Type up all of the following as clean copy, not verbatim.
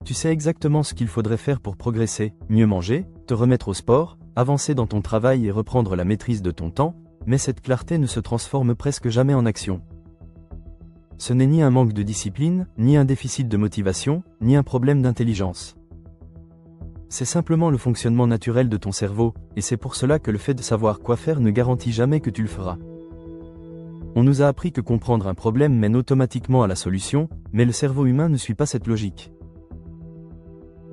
Tu sais exactement ce qu'il faudrait faire pour progresser, mieux manger, te remettre au sport, avancer dans ton travail et reprendre la maîtrise de ton temps, mais cette clarté ne se transforme presque jamais en action. Ce n'est ni un manque de discipline, ni un déficit de motivation, ni un problème d'intelligence. C'est simplement le fonctionnement naturel de ton cerveau, et c'est pour cela que le fait de savoir quoi faire ne garantit jamais que tu le feras. On nous a appris que comprendre un problème mène automatiquement à la solution, mais le cerveau humain ne suit pas cette logique.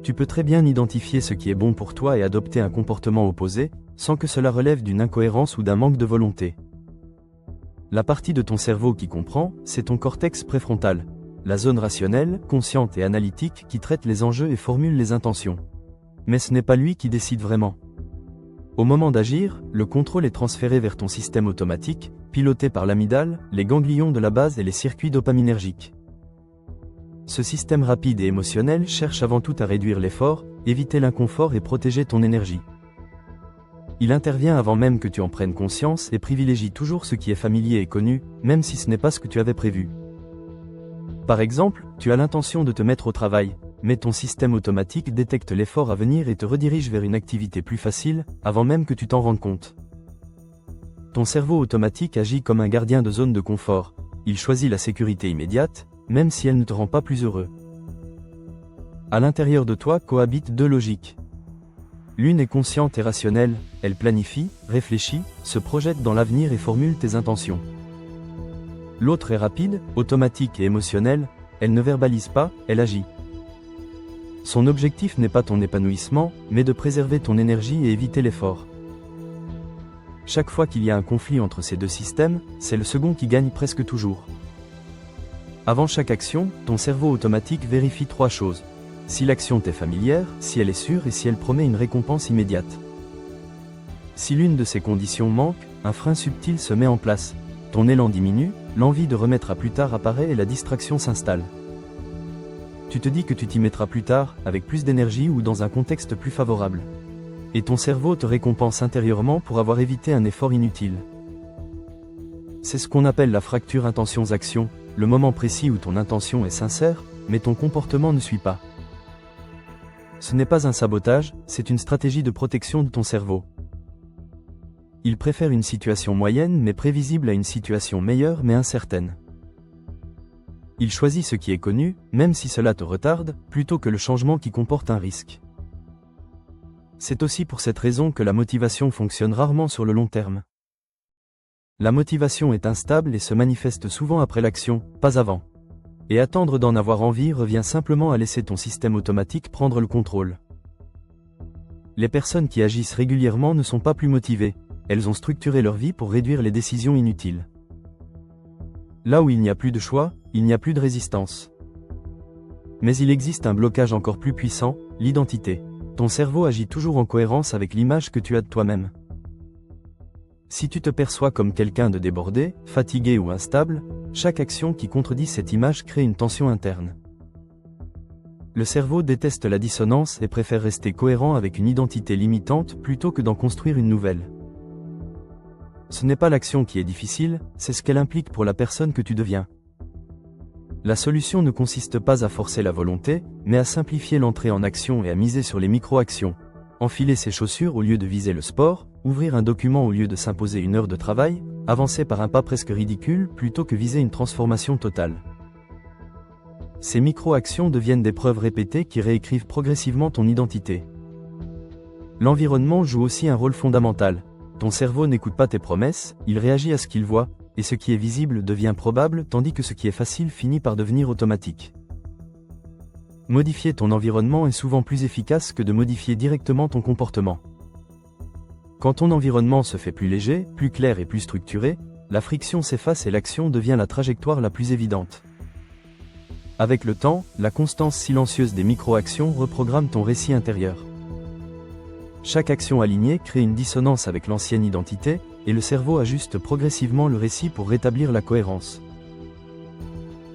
Tu peux très bien identifier ce qui est bon pour toi et adopter un comportement opposé, sans que cela relève d'une incohérence ou d'un manque de volonté. La partie de ton cerveau qui comprend, c'est ton cortex préfrontal, la zone rationnelle, consciente et analytique qui traite les enjeux et formule les intentions. Mais ce n'est pas lui qui décide vraiment. Au moment d'agir, le contrôle est transféré vers ton système automatique, piloté par l'amygdale, les ganglions de la base et les circuits dopaminergiques. Ce système rapide et émotionnel cherche avant tout à réduire l'effort, éviter l'inconfort et protéger ton énergie. Il intervient avant même que tu en prennes conscience et privilégie toujours ce qui est familier et connu, même si ce n'est pas ce que tu avais prévu. Par exemple, tu as l'intention de te mettre au travail, mais ton système automatique détecte l'effort à venir et te redirige vers une activité plus facile, avant même que tu t'en rendes compte. Ton cerveau automatique agit comme un gardien de zone de confort, il choisit la sécurité immédiate, même si elle ne te rend pas plus heureux. À l'intérieur de toi cohabitent deux logiques. L'une est consciente et rationnelle, elle planifie, réfléchit, se projette dans l'avenir et formule tes intentions. L'autre est rapide, automatique et émotionnelle, elle ne verbalise pas, elle agit. Son objectif n'est pas ton épanouissement, mais de préserver ton énergie et éviter l'effort. Chaque fois qu'il y a un conflit entre ces deux systèmes, c'est le second qui gagne presque toujours. Avant chaque action, ton cerveau automatique vérifie trois choses. Si l'action t'est familière, si elle est sûre et si elle promet une récompense immédiate. Si l'une de ces conditions manque, un frein subtil se met en place. Ton élan diminue, l'envie de remettre à plus tard apparaît et la distraction s'installe. Tu te dis que tu t'y mettras plus tard, avec plus d'énergie ou dans un contexte plus favorable. Et ton cerveau te récompense intérieurement pour avoir évité un effort inutile. C'est ce qu'on appelle la fracture intentions-actions, le moment précis où ton intention est sincère, mais ton comportement ne suit pas. Ce n'est pas un sabotage, c'est une stratégie de protection de ton cerveau. Il préfère une situation moyenne mais prévisible à une situation meilleure mais incertaine. Il choisit ce qui est connu, même si cela te retarde, plutôt que le changement qui comporte un risque. C'est aussi pour cette raison que la motivation fonctionne rarement sur le long terme. La motivation est instable et se manifeste souvent après l'action, pas avant. Et attendre d'en avoir envie revient simplement à laisser ton système automatique prendre le contrôle. Les personnes qui agissent régulièrement ne sont pas plus motivées, elles ont structuré leur vie pour réduire les décisions inutiles. Là où il n'y a plus de choix, il n'y a plus de résistance. Mais il existe un blocage encore plus puissant, l'identité. Ton cerveau agit toujours en cohérence avec l'image que tu as de toi-même. Si tu te perçois comme quelqu'un de débordé, fatigué ou instable, chaque action qui contredit cette image crée une tension interne. Le cerveau déteste la dissonance et préfère rester cohérent avec une identité limitante plutôt que d'en construire une nouvelle. Ce n'est pas l'action qui est difficile, c'est ce qu'elle implique pour la personne que tu deviens. La solution ne consiste pas à forcer la volonté, mais à simplifier l'entrée en action et à miser sur les micro-actions. Enfiler ses chaussures au lieu de viser le sport, ouvrir un document au lieu de s'imposer une heure de travail, avancer par un pas presque ridicule plutôt que viser une transformation totale. Ces micro-actions deviennent des preuves répétées qui réécrivent progressivement ton identité. L'environnement joue aussi un rôle fondamental. Ton cerveau n'écoute pas tes promesses, il réagit à ce qu'il voit, et ce qui est visible devient probable tandis que ce qui est facile finit par devenir automatique. Modifier ton environnement est souvent plus efficace que de modifier directement ton comportement. Quand ton environnement se fait plus léger, plus clair et plus structuré, la friction s'efface et l'action devient la trajectoire la plus évidente. Avec le temps, la constance silencieuse des micro-actions reprogramme ton récit intérieur. Chaque action alignée crée une dissonance avec l'ancienne identité, et le cerveau ajuste progressivement le récit pour rétablir la cohérence.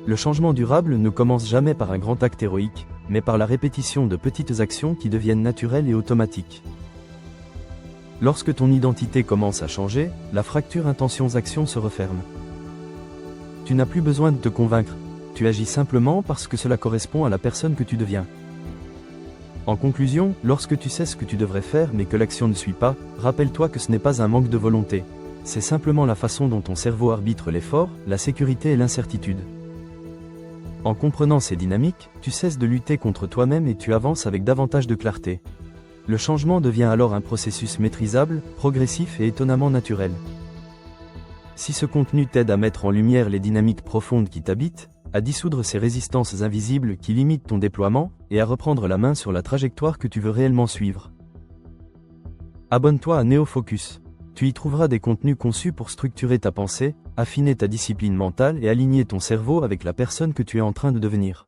Le changement durable ne commence jamais par un grand acte héroïque, mais par la répétition de petites actions qui deviennent naturelles et automatiques. Lorsque ton identité commence à changer, la fracture intentions-actions se referme. Tu n'as plus besoin de te convaincre, tu agis simplement parce que cela correspond à la personne que tu deviens. En conclusion, lorsque tu sais ce que tu devrais faire mais que l'action ne suit pas, rappelle-toi que ce n'est pas un manque de volonté. C'est simplement la façon dont ton cerveau arbitre l'effort, la sécurité et l'incertitude. En comprenant ces dynamiques, tu cesses de lutter contre toi-même et tu avances avec davantage de clarté. Le changement devient alors un processus maîtrisable, progressif et étonnamment naturel. Si ce contenu t'aide à mettre en lumière les dynamiques profondes qui t'habitent, à dissoudre ces résistances invisibles qui limitent ton déploiement, et à reprendre la main sur la trajectoire que tu veux réellement suivre. Abonne-toi à NeoFocus. Tu y trouveras des contenus conçus pour structurer ta pensée, affiner ta discipline mentale et aligner ton cerveau avec la personne que tu es en train de devenir.